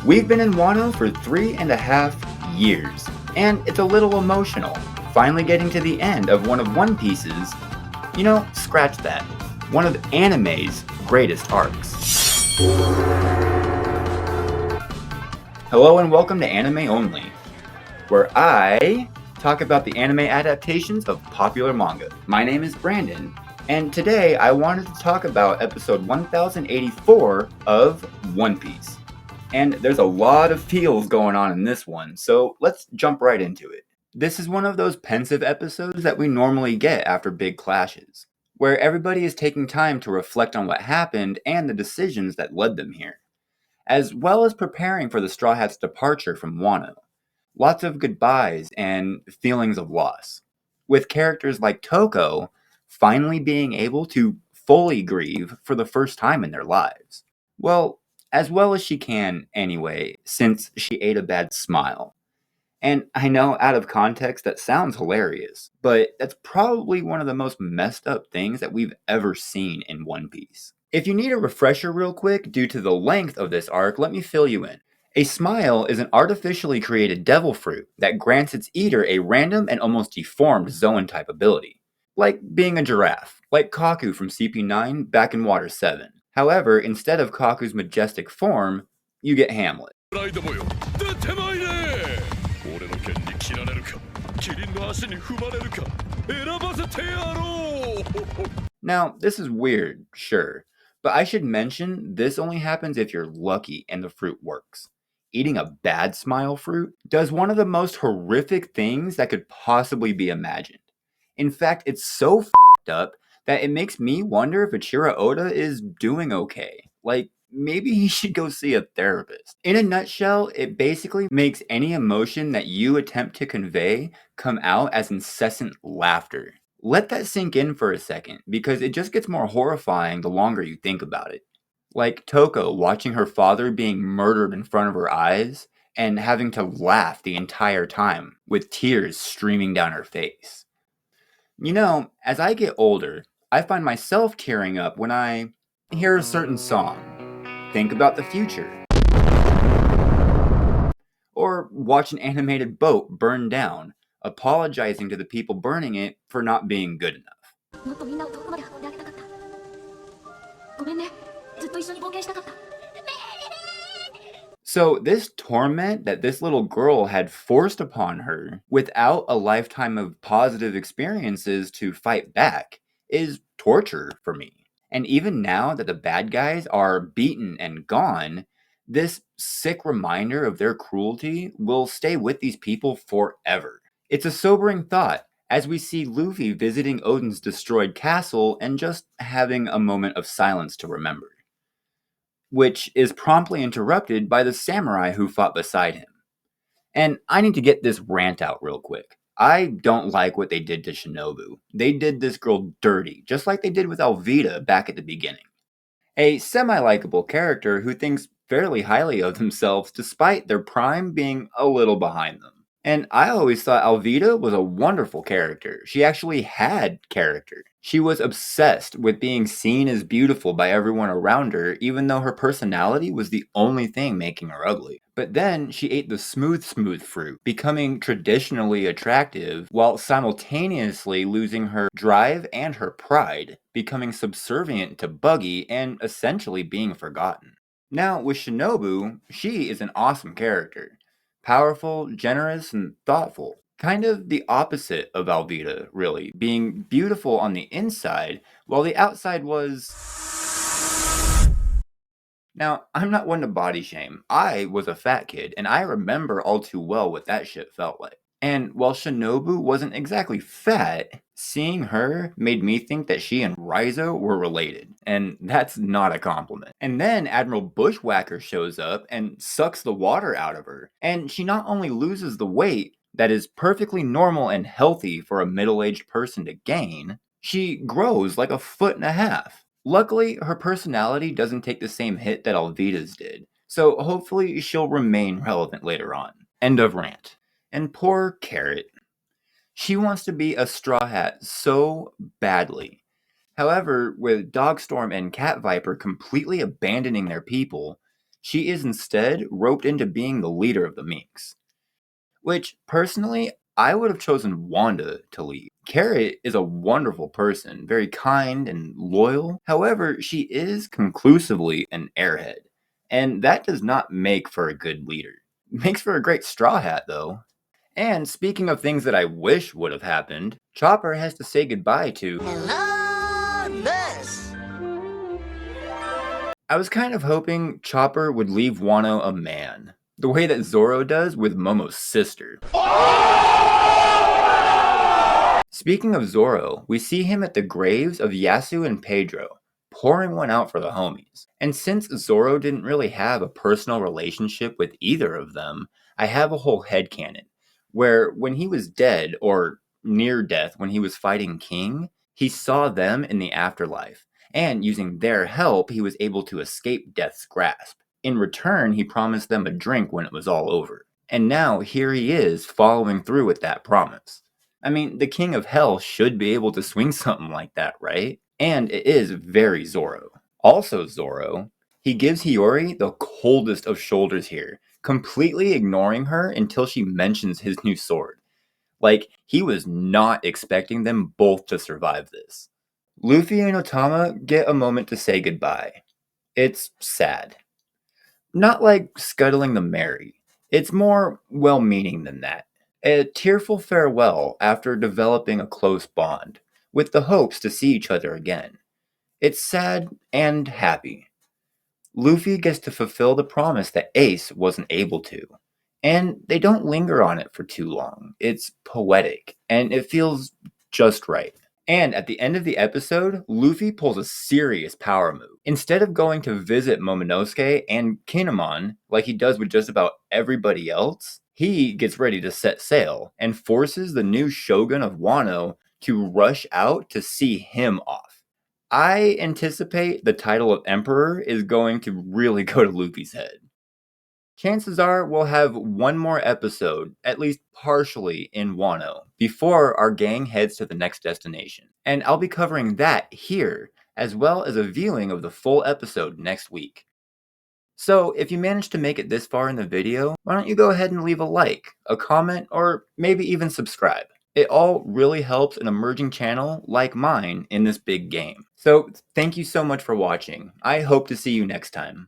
We've been in Wano for 3.5 years, and it's a little emotional. Finally getting to the end of one of One Piece's, scratch that, one of anime's greatest arcs. Hello and welcome to Anime Only, where I talk about the anime adaptations of popular manga. My name is Brandon, and today I wanted to talk about episode 1084 of One Piece. And there's a lot of feels going on in this one, so let's jump right into it. This is one of those pensive episodes that we normally get after big clashes, where everybody is taking time to reflect on what happened and the decisions that led them here, as well as preparing for the Straw Hats' departure from Wano. Lots of goodbyes and feelings of loss, with characters like Toko finally being able to fully grieve for the first time in their lives. Well, as well as she can anyway, since she ate a bad smile. And I know out of context that sounds hilarious, but that's probably one of the most messed up things that we've ever seen in One Piece. If you need a refresher real quick due to the length of this arc, let me fill you in. A smile is an artificially created devil fruit that grants its eater a random and almost deformed Zoan type ability. Like being a giraffe, like Kaku from CP9 back in Water 7. However, instead of Kaku's majestic form, you get Hamlet. Now, this is weird, sure, but I should mention this only happens if you're lucky and the fruit works. Eating a bad smile fruit does one of the most horrific things that could possibly be imagined. In fact, it's so f***ed up that it makes me wonder if Ichiro Oda is doing okay. Like, maybe he should go see a therapist. In a nutshell, it basically makes any emotion that you attempt to convey come out as incessant laughter. Let that sink in for a second, because it just gets more horrifying the longer you think about it. Like Toko watching her father being murdered in front of her eyes and having to laugh the entire time with tears streaming down her face. As I get older, I find myself tearing up when I hear a certain song, think about the future, or watch an animated boat burn down, apologizing to the people burning it for not being good enough. So, this torment that this little girl had forced upon her without a lifetime of positive experiences to fight back is torture for me. And even now that the bad guys are beaten and gone, this sick reminder of their cruelty will stay with these people forever. It's a sobering thought as we see Luffy visiting Odin's destroyed castle and just having a moment of silence to remember, which is promptly interrupted by the samurai who fought beside him. And I need to get this rant out real quick. I don't like what they did to Shinobu. They did this girl dirty, just like they did with Alvida back at the beginning. A semi-likable character who thinks fairly highly of themselves despite their prime being a little behind them. And I always thought Alvida was a wonderful character. She actually had character. She was obsessed with being seen as beautiful by everyone around her, even though her personality was the only thing making her ugly. But then she ate the smooth fruit, becoming traditionally attractive while simultaneously losing her drive and her pride, becoming subservient to Buggy and essentially being forgotten. Now, with Shinobu, she is an awesome character. Powerful, generous, and thoughtful. Kind of the opposite of Alvida, really, being beautiful on the inside, while the outside was... Now, I'm not one to body shame. I was a fat kid, and I remember all too well what that shit felt like. And while Shinobu wasn't exactly fat, seeing her made me think that she and Raizo were related. And that's not a compliment. And then Admiral Bushwhacker shows up and sucks the water out of her. And she not only loses the weight that is perfectly normal and healthy for a middle-aged person to gain, she grows like 1.5 feet. Luckily, her personality doesn't take the same hit that Alvida's did. So hopefully she'll remain relevant later on. End of rant. And poor Carrot. She wants to be a Straw Hat so badly. However, with Dogstorm and Cat Viper completely abandoning their people, she is instead roped into being the leader of the Minks. Which, personally, I would have chosen Wanda to lead. Carrot is a wonderful person, very kind and loyal. However, she is conclusively an airhead. And that does not make for a good leader. Makes for a great straw hat, though. And speaking of things that I wish would have happened, Chopper has to say goodbye to Hello, this. I was kind of hoping Chopper would leave Wano a man, the way that Zoro does with Momo's sister. Speaking of Zoro, we see him at the graves of Yasu and Pedro, pouring one out for the homies. And since Zoro didn't really have a personal relationship with either of them, I have a whole headcanon, where when he was dead, or near death when he was fighting King, he saw them in the afterlife, and using their help, he was able to escape death's grasp. In return, he promised them a drink when it was all over. And now here he is following through with that promise. I mean, the King of Hell should be able to swing something like that, right? And it is very Zoro. Also Zoro, he gives Hiyori the coldest of shoulders here, completely ignoring her until she mentions his new sword. Like, he was not expecting them both to survive this. Luffy and Otama get a moment to say goodbye. It's sad. Not like scuttling the Mary. It's more well-meaning than that. A tearful farewell after developing a close bond, with the hopes to see each other again. It's sad and happy. Luffy gets to fulfill the promise that Ace wasn't able to. And they don't linger on it for too long. It's poetic, and it feels just right. And at the end of the episode, Luffy pulls a serious power move. Instead of going to visit Momonosuke and Kinemon, like he does with just about everybody else, he gets ready to set sail and forces the new shogun of Wano to rush out to see him off. I anticipate the title of Emperor is going to really go to Luffy's head. Chances are we'll have one more episode, at least partially, in Wano, before our gang heads to the next destination. And I'll be covering that here, as well as a viewing of the full episode next week. So, if you managed to make it this far in the video, why don't you go ahead and leave a like, a comment, or maybe even subscribe. It all really helps an emerging channel like mine in this big game. So, thank you so much for watching. I hope to see you next time.